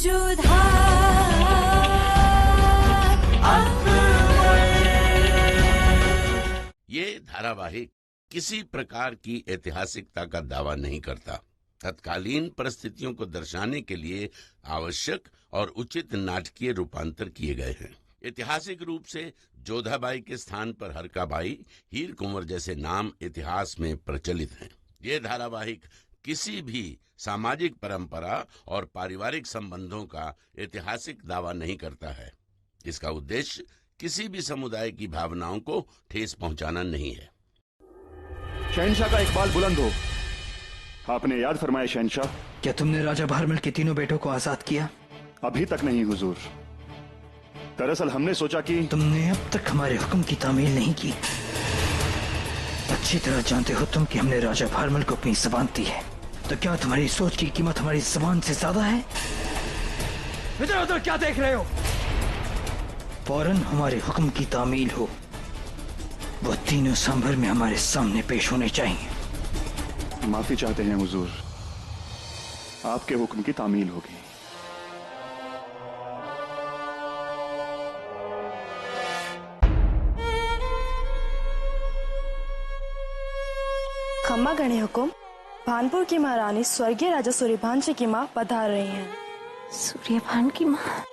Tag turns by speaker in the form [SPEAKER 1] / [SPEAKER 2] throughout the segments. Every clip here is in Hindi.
[SPEAKER 1] ये धारावाहिक किसी प्रकार की ऐतिहासिकता का दावा नहीं करता। तत्कालीन परिस्थितियों को दर्शाने के लिए आवश्यक और उचित नाटकीय रूपांतर किए गए हैं। ऐतिहासिक रूप से जोधाबाई के स्थान पर हरकाबाई, हीर कुंवर जैसे नाम इतिहास में प्रचलित हैं। ये धारावाहिक किसी भी सामाजिक परंपरा और पारिवारिक संबंधों का ऐतिहासिक दावा नहीं करता है। इसका उद्देश्य किसी भी समुदाय की भावनाओं को ठेस पहुंचाना नहीं है।
[SPEAKER 2] शहनशाह का इकबाल बुलंद हो। आपने याद फरमाया शहनशाह।
[SPEAKER 3] क्या तुमने राजा भारमल के तीनों बेटों को आजाद किया?
[SPEAKER 2] अभी तक नहीं हुजूर। दरअसल हमने सोचा कि
[SPEAKER 3] तुमने अब तक हमारे हुक्म की तामील नहीं की। अच्छी तरह जानते हो तुम कि हमने राजा भारमल को अपनी ज़बान दी है, तो क्या तुम्हारी सोच की कीमत हमारी ज़बान से ज्यादा है? इधर उधर क्या देख रहे हो? फौरन हमारे हुक्म की तामील हो। वो तीनों सांभर में हमारे सामने पेश होने चाहिए।
[SPEAKER 2] माफी चाहते हैं हुजूर, आपके हुक्म की तामील होगी।
[SPEAKER 4] खम्मा गणे हुकुम, भानपुर की महारानी स्वर्गीय राजा सूर्यभान जी की माँ पधार रही हैं।
[SPEAKER 5] सूर्यभान की माँ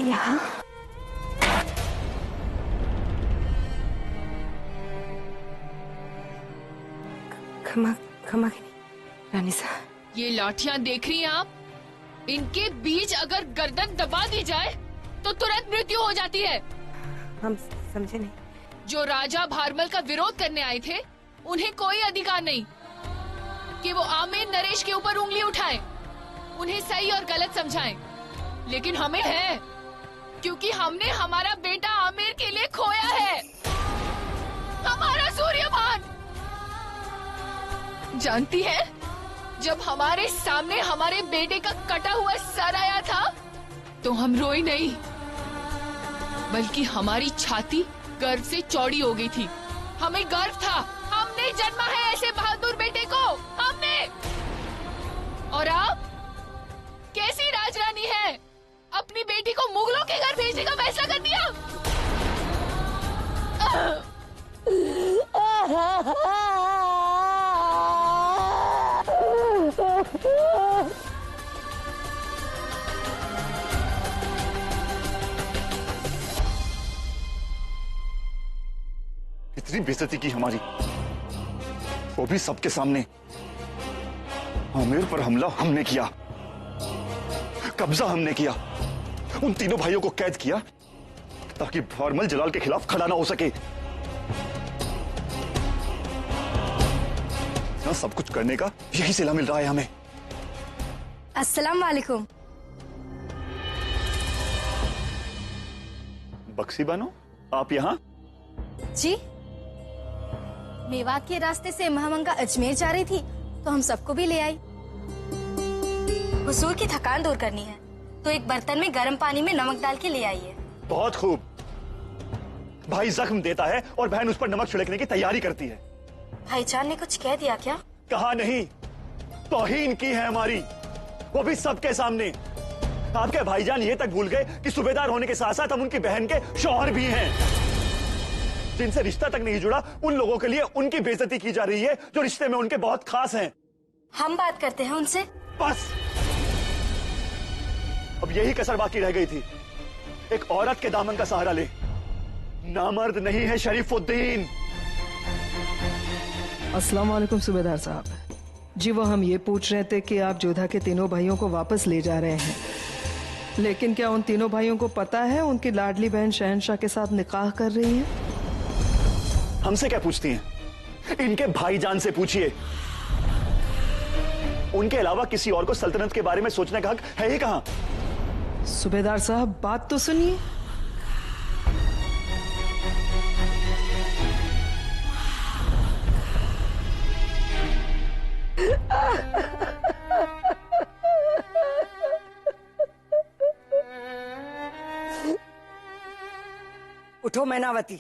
[SPEAKER 5] यहाँ? खम्मा खम्मा रानी साहब,
[SPEAKER 6] ये लाठियाँ देख रही हैं आप? इनके बीच अगर गर्दन दबा दी जाए तो तुरंत मृत्यु हो जाती है।
[SPEAKER 5] हम समझे नहीं।
[SPEAKER 6] जो राजा भारमल का विरोध करने आए थे उन्हें कोई अधिकार नहीं कि वो आमिर नरेश के ऊपर उंगली उठाएं, उन्हें सही और गलत समझाएं। लेकिन हमें है, क्योंकि हमने हमारा बेटा आमिर के लिए खोया है, हमारा सूर्यभान। जानती है, जब हमारे सामने हमारे बेटे का कटा हुआ सर आया था तो हम रोई नहीं, बल्कि हमारी छाती गर्व से चौड़ी हो गई थी। हमें गर्व था, हमने जन्मा है ऐसे बहादुर बेटे को, हमने। और आप कैसी राजरानी है, अपनी बेटी को मुगलों के घर भेजने का फैसला कर दिया।
[SPEAKER 2] इतनी बेइज्जती की हमारी, वो भी सबके सामने। आमिर पर हमला हमने किया, कब्जा हमने किया, उन तीनों भाइयों को कैद किया ताकि भारमल जलाल के खिलाफ खड़ा ना हो सके। ना सब कुछ करने का यही सिला मिल रहा है हमें।
[SPEAKER 4] अस्सलाम वालेकुम।
[SPEAKER 2] बक्सी बानो, आप यहाँ?
[SPEAKER 4] जी, मेवात के रास्ते से महामंगा अजमेर जा रही थी तो हम सबको भी ले आई। हुजूर की थकान दूर करनी है तो एक बर्तन में गर्म पानी में नमक डाल के ले आइए। बहुत
[SPEAKER 2] खूब। भाई जख्म देता है और बहन उस पर नमक छिड़कने की तैयारी करती है।
[SPEAKER 4] भाईजान ने कुछ कह दिया क्या?
[SPEAKER 2] कहा नहीं, तौहीन की है हमारी, वो भी सबके सामने। आपके भाईजान ये तक भूल गए कि सूबेदार होने के साथ साथ हम उनकी बहन के शौहर भी हैं। जिनसे रिश्ता तक नहीं जुड़ा उन लोगों के लिए उनकी बेइज्जती की जा रही है जो रिश्ते में उनके बहुत खास हैं।
[SPEAKER 4] हम बात करते हैं उनसे।
[SPEAKER 2] बस, अब यही कसर बाकी रह गई थी, एक औरत के दामन का सहारा ले। नामर्द नहीं है शरीफुद्दीन।
[SPEAKER 7] अस्सलाम वालेकुम सूबेदार साहब। जी, वो हम ये पूछ रहे थे कि आप जोधा के तीनों भाइयों को वापस ले जा रहे हैं, लेकिन क्या उन तीनों भाइयों को पता है उनकी लाडली बहन शहनशाह के साथ निकाह कर रही है?
[SPEAKER 2] हमसे क्या पूछती हैं? इनके भाईजान से पूछिए। उनके अलावा किसी और को सल्तनत के बारे में सोचने का हक है ही कहां?
[SPEAKER 7] सूबेदार साहब, बात तो सुनिए।
[SPEAKER 8] उठो मैनावती,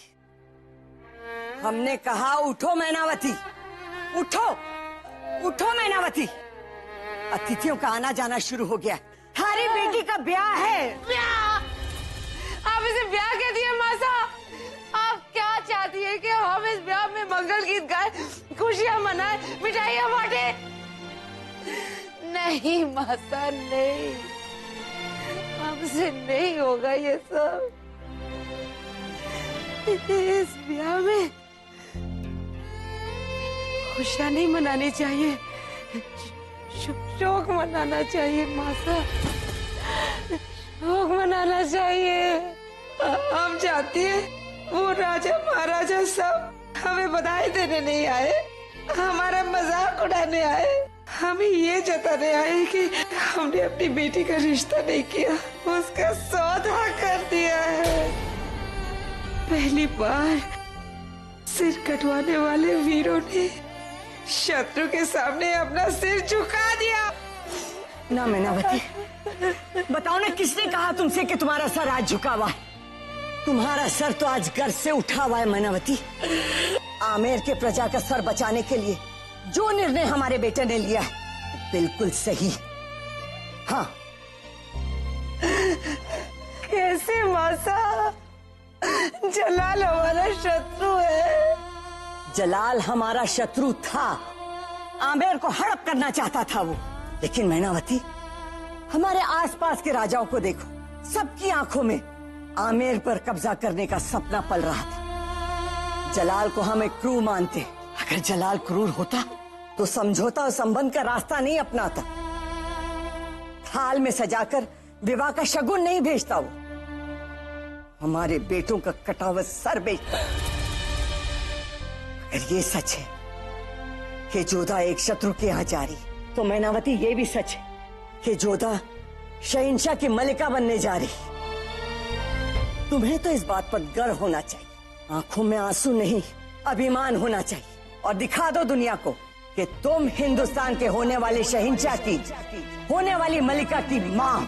[SPEAKER 8] हमने कहा उठो मैनावती, उठो उठो मैनावती। अतिथियों का आना जाना शुरू हो गया। हाय हमारी बेटी का ब्याह है।
[SPEAKER 5] ब्याह? आप इसे ब्याह कह दिए मासा? आप क्या चाहती है कि हम इस ब्याह में मंगल गीत गाए, खुशियां मनाए, मिठाइयां बांटे? नहीं मासा, नहीं, हमसे नहीं होगा ये सब। इस ब्याह में खुशियां नहीं मनानी चाहिए, शोक मनाना चाहिए मासा, शोक मनाना चाहिए। हम चाहती है वो राजा महाराजा सब हमें बधाई देने नहीं आए, हमारा मजाक उड़ाने आए, हमें ये जताने आए कि हमने अपनी बेटी का रिश्ता नहीं किया, उसका सौदा कर दिया है। पहली बार सिर कटवाने वाले वीरों ने शत्रु के सामने अपना सिर झुका दिया।
[SPEAKER 8] ना मैनावती, बताओ ना, किसने कहा तुमसे कि तुम्हारा सर आज झुका हुआ है? तुम्हारा सर तो आज गर्व से उठा हुआ है मैनावती। आमेर के प्रजा का सर बचाने के लिए जो निर्णय हमारे बेटे ने लिया है बिल्कुल सही। हाँ।
[SPEAKER 5] कैसे मासा? जलाल हमारा शत्रु है।
[SPEAKER 8] जलाल हमारा शत्रु था, आमेर को हड़प करना चाहता था वो, लेकिन मैनावती, हमारे आसपास के राजाओं को देखो, सबकी आंखों में आमेर पर कब्जा करने का सपना पल रहा था। जलाल को हम एक क्रूर मानते, अगर जलाल क्रूर होता तो समझौता और संबंध का रास्ता नहीं अपनाता, थाल में सजाकर विवाह का शगुन नहीं भेजता वो, हमारे बेटों का कटा हुआ सर बेचता। अगर ये सच है कि जोधा एक शत्रु के यहाँ जा रही, तो मैनावती ये भी सच है कि जोधा शहंशाह की मलिका बनने जा रही। तुम्हें तो इस बात पर गर्व होना चाहिए, आंखों में आंसू नहीं, अभिमान होना चाहिए, और दिखा दो दुनिया को कि तुम हिंदुस्तान के होने वाले शहंशाह की, होने वाली मलिका की मां।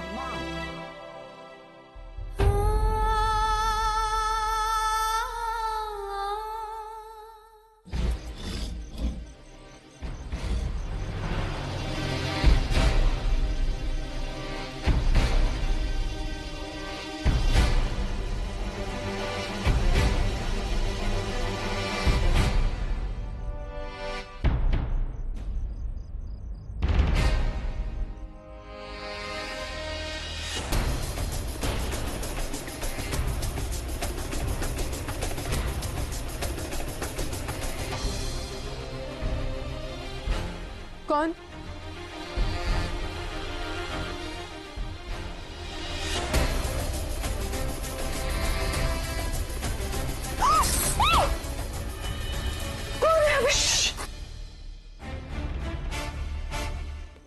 [SPEAKER 5] कौन?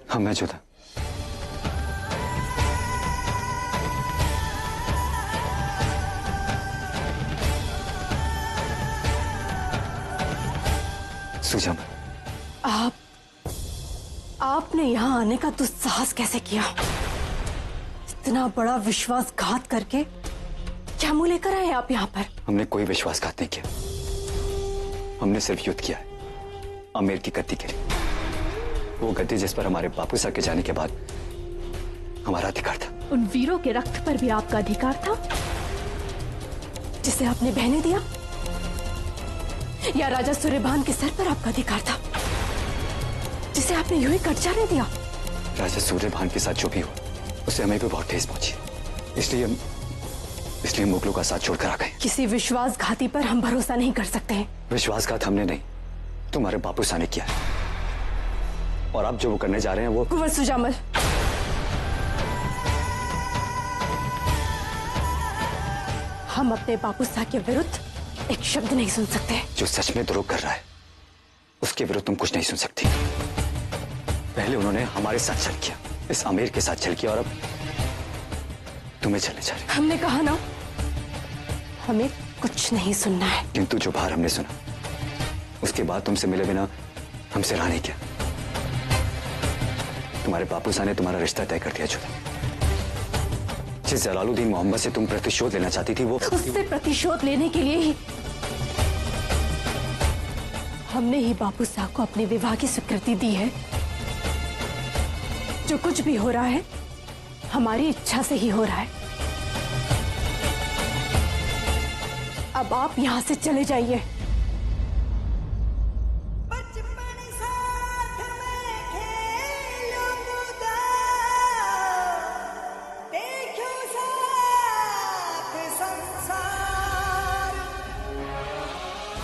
[SPEAKER 9] हाँ, मैं जोधा। सुजामा,
[SPEAKER 5] आपने यहाँ आने का दुस्साहस कैसे किया? इतना बड़ा विश्वासघात करके क्या मुंह लेकर आए आप यहाँ पर?
[SPEAKER 9] हमने कोई विश्वासघात नहीं किया, हमने सिर्फ युद्ध किया है आमेर की गद्दी के लिए, वो गद्दी जिस पर हमारे बापू साहब के जाने के बाद हमारा अधिकार था।
[SPEAKER 5] उन वीरों के रक्त पर भी आपका अधिकार था जिसे आपने बहने दिया, या राजा सूर्यभान के सर पर आपका अधिकार था जिसे आपने यूं ही कट जाने दिया?
[SPEAKER 9] राजा सूर्यभान के साथ जो भी हुआ उसे हमें भी बहुत ठेस पहुंची, इसलिए मुगलों का साथ छोड़कर आ गए।
[SPEAKER 5] किसी विश्वासघाती पर हम भरोसा नहीं कर सकते हैं।
[SPEAKER 9] विश्वासघात हमने नहीं, तुम्हारे बापू साहब ने किया है, और आप जो वो करने जा रहे हैं वो।
[SPEAKER 5] कुंवर सुजामल, हम अपने बापू साहब के विरुद्ध एक शब्द नहीं सुन सकते।
[SPEAKER 9] जो सच में द्रोह कर रहा है उसके विरुद्ध तुम कुछ नहीं सुन सकती। पहले उन्होंने हमारे साथ छल किया, इस आमेर के साथ छल किया, और अब तुम्हें चलने जा रहे।
[SPEAKER 5] हमने कहा ना, हमें कुछ नहीं सुनना है।
[SPEAKER 9] किंतु जो बाहर हमने सुना उसके बाद तुमसे मिले बिना हमसे रहा नहीं किया। तुम्हारे बापू साहब ने तुम्हारा रिश्ता तय कर दिया। जिस जलालुद्दीन मोहम्मद से तुम प्रतिशोध लेना चाहती थी, वो
[SPEAKER 5] उससे प्रतिशोध लेने के लिए ही हमने ही बापू साहब को अपने विवाह की स्वीकृति दी है। जो कुछ भी हो रहा है
[SPEAKER 10] हमारी इच्छा से ही हो रहा है। अब आप यहाँ से चले जाइए।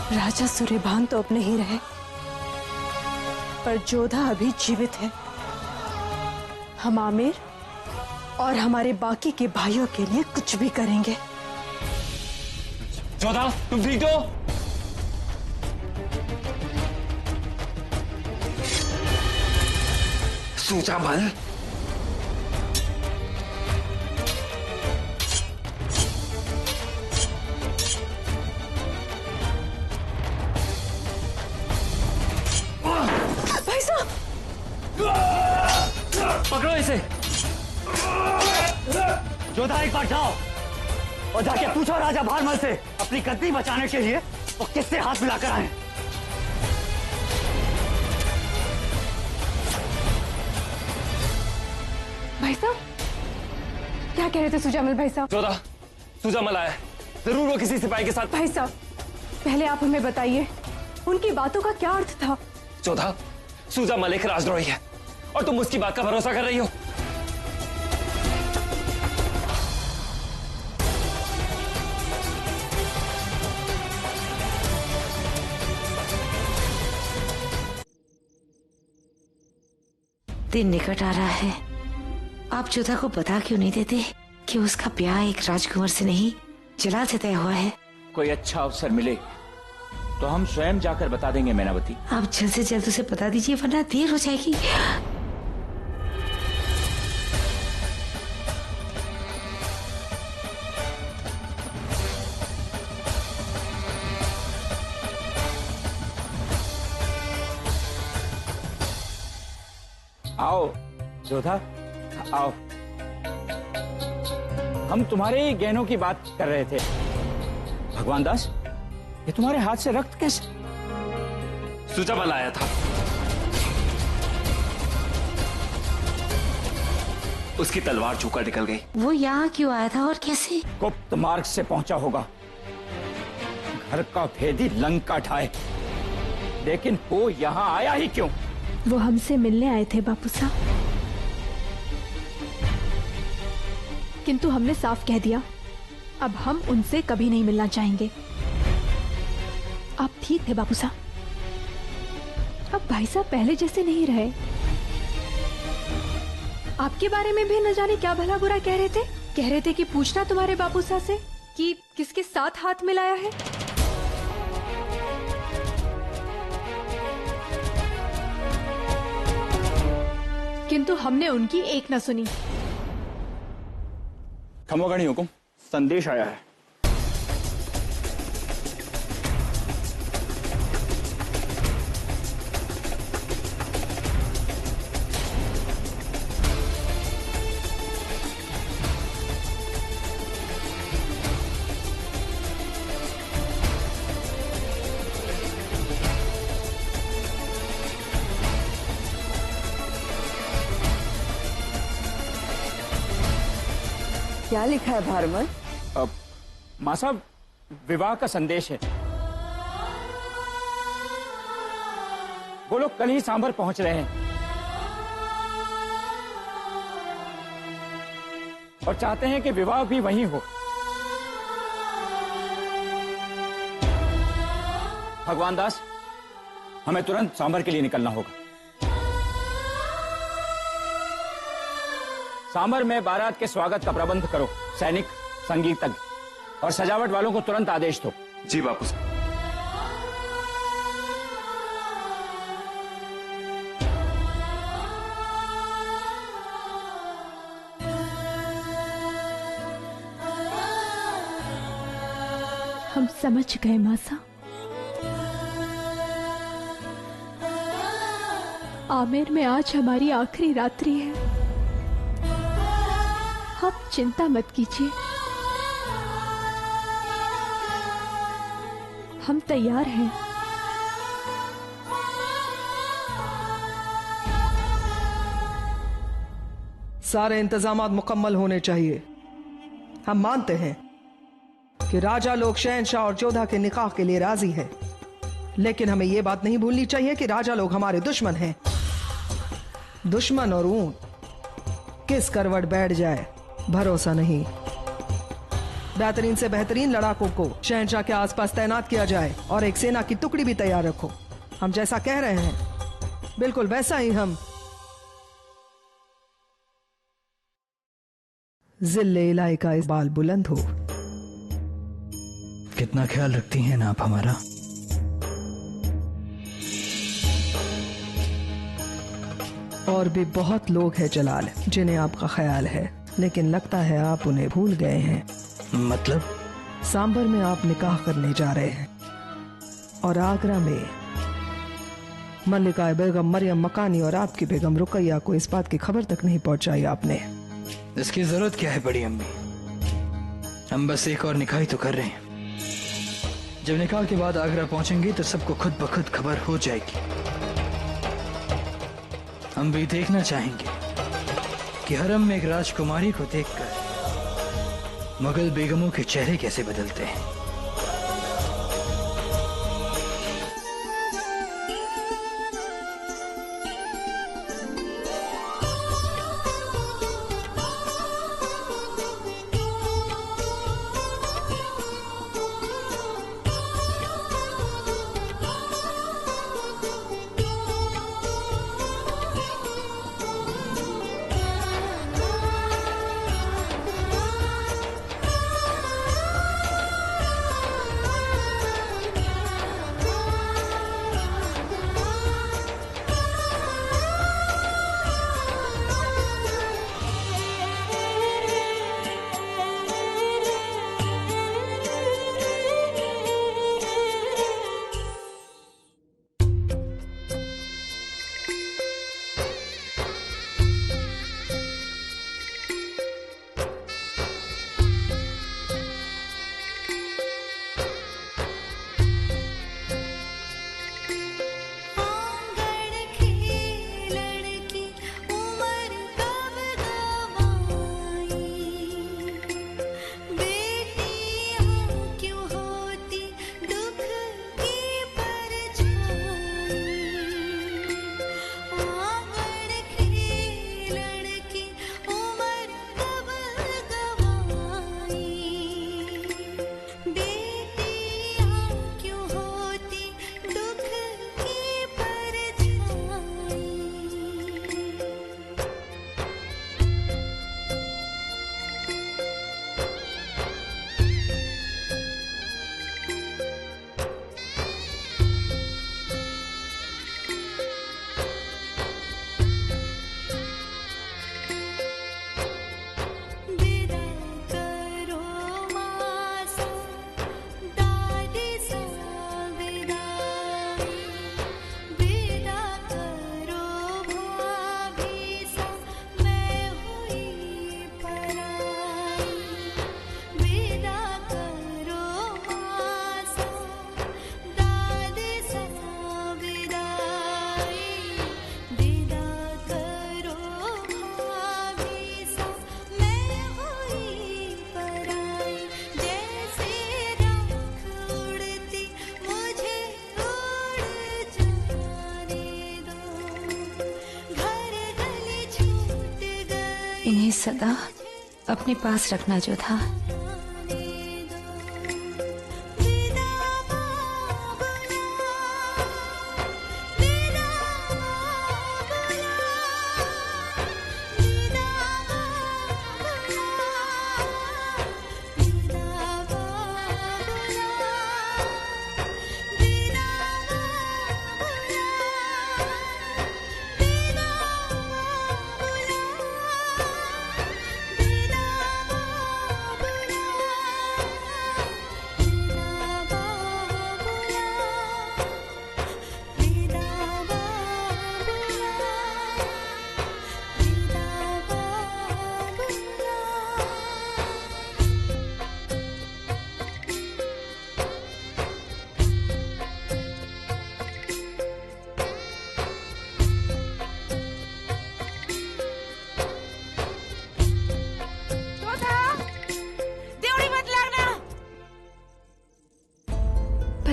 [SPEAKER 10] राजा सूर्यभान तो अब नहीं रहे, पर जोधा अभी जीवित है। हम आमिर और हमारे बाकी के भाइयों के लिए कुछ भी करेंगे।
[SPEAKER 9] जोधा, तुम ठीक हो? सूजामल,
[SPEAKER 10] भाई साहब,
[SPEAKER 9] पकड़ो इसे।
[SPEAKER 2] जोधा, एक बार जाओ और जाके पूछो राजा भारमल से अपनी गद्दी बचाने के लिए वो किससे हाथ मिलाकर आए।
[SPEAKER 10] भाई साहब, क्या कह रहे थे सुजामल भाई साहब?
[SPEAKER 9] जोधा, सूजामल आया है। जरूर वो किसी सिपाही के साथ।
[SPEAKER 10] भाई साहब, पहले आप हमें बताइए उनकी बातों का क्या अर्थ था?
[SPEAKER 9] जोधा, सूजामल एक राजद्रोही है और तुम उसकी बात का भरोसा कर रही हो।
[SPEAKER 5] दिन निकट आ रहा है, आप जोधा को बता क्यों नहीं देते कि उसका ब्याह एक राजकुमार से नहीं जलाल से तय हुआ है?
[SPEAKER 11] कोई अच्छा अवसर मिले तो हम स्वयं जाकर बता देंगे मैनावती।
[SPEAKER 5] आप जल्द से जल्द उसे बता दीजिए, वरना देर हो जाएगी।
[SPEAKER 11] आओ जोधा, आओ। हम तुम्हारे ही गहनों की बात कर रहे थे। भगवान दास, ये तुम्हारे हाथ से रक्त कैसे?
[SPEAKER 9] सूजामल आया था। उसकी तलवार झुककर निकल गई।
[SPEAKER 5] वो यहाँ क्यों आया था और कैसे?
[SPEAKER 11] गुप्त मार्ग से पहुंचा होगा। घर का भेदी लंका ढाए, लेकिन वो यहाँ आया ही क्यों?
[SPEAKER 10] वो हमसे मिलने आए थे बापू साहब, किंतु हमने साफ कह दिया अब हम उनसे कभी नहीं मिलना चाहेंगे। आप ठीक थे बापू साहब, अब भाई साहब पहले जैसे नहीं रहे। आपके बारे में भी न जाने क्या भला बुरा कह रहे थे कि पूछना तुम्हारे बापू साहब से कि किसके साथ हाथ मिलाया है। किंतु हमने उनकी एक न सुनी।
[SPEAKER 11] खमोगणी हुकुम, संदेश आया है।
[SPEAKER 8] क्या लिखा है भारमल?
[SPEAKER 11] माँ साहब, विवाह का संदेश है। वो लोग कल ही सांभर पहुंच रहे हैं और चाहते हैं कि विवाह भी वहीं हो। भगवान दास, हमें तुरंत सांभर के लिए निकलना होगा। सांभर में बारात के स्वागत का प्रबंध करो। सैनिक, संगीतज्ञ और सजावट वालों को तुरंत आदेश दो।
[SPEAKER 9] जी बापू साहब।
[SPEAKER 10] हम समझ गए मासा। आमेर में आज हमारी आखिरी रात्रि है। आप चिंता मत कीजिए, हम तैयार हैं।
[SPEAKER 7] सारे इंतजामात मुकम्मल होने चाहिए। हम मानते हैं कि राजा लोग शहंशाह और जोधा के निकाह के लिए राजी है, लेकिन हमें यह बात नहीं भूलनी चाहिए कि राजा लोग हमारे दुश्मन हैं। दुश्मन और ऊंट किस करवट बैठ जाए भरोसा नहीं। बेहतरीन से बेहतरीन लड़ाकों को शहंशाह के आसपास तैनात किया जाए और एक सेना की टुकड़ी भी तैयार रखो। हम जैसा कह रहे हैं बिल्कुल वैसा ही हम जिल्ले इलाही का इस बाल बुलंद हो।
[SPEAKER 3] कितना ख्याल रखती हैं ना आप हमारा।
[SPEAKER 7] और भी बहुत लोग हैं जलाल जिन्हें आपका ख्याल है, लेकिन लगता है आप उन्हें भूल गए हैं।
[SPEAKER 3] मतलब?
[SPEAKER 7] सांबर में आप निकाह करने जा रहे हैं और आगरा में मल्लिका बेगम मरियम मकानी और आपकी बेगम रुकैया को इस बात की खबर तक नहीं पहुंचाई आपने।
[SPEAKER 3] इसकी जरूरत क्या है बड़ी अम्मी? हम बस एक और निकाह ही तो कर रहे हैं। जब निकाह के बाद आगरा पहुंचेंगे तो सबको खुद ब खुद खबर हो जाएगी। हम भी देखना चाहेंगे कि हरम में एक राजकुमारी को देखकर मुगल बेगमों के चेहरे कैसे बदलते हैं।
[SPEAKER 10] इन्हें सदा अपने पास रखना जो था।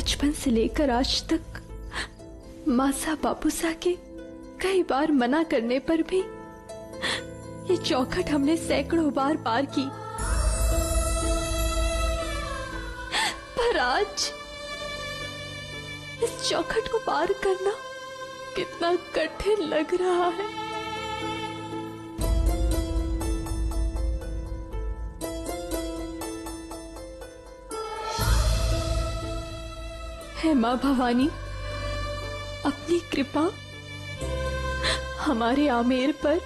[SPEAKER 10] बचपन से लेकर आज तक मासा बापूसा के कई बार मना करने पर भी ये चौखट हमने सैकड़ों बार पार की, पर आज इस चौखट को पार करना कितना कठिन लग रहा है। हे माँ भवानी, अपनी कृपा हमारे आमेर पर,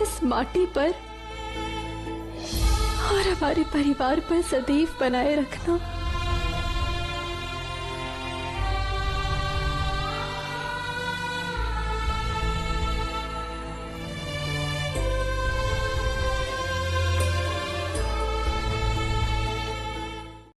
[SPEAKER 10] इस माटी पर और हमारे परिवार पर सदैव बनाए रखना।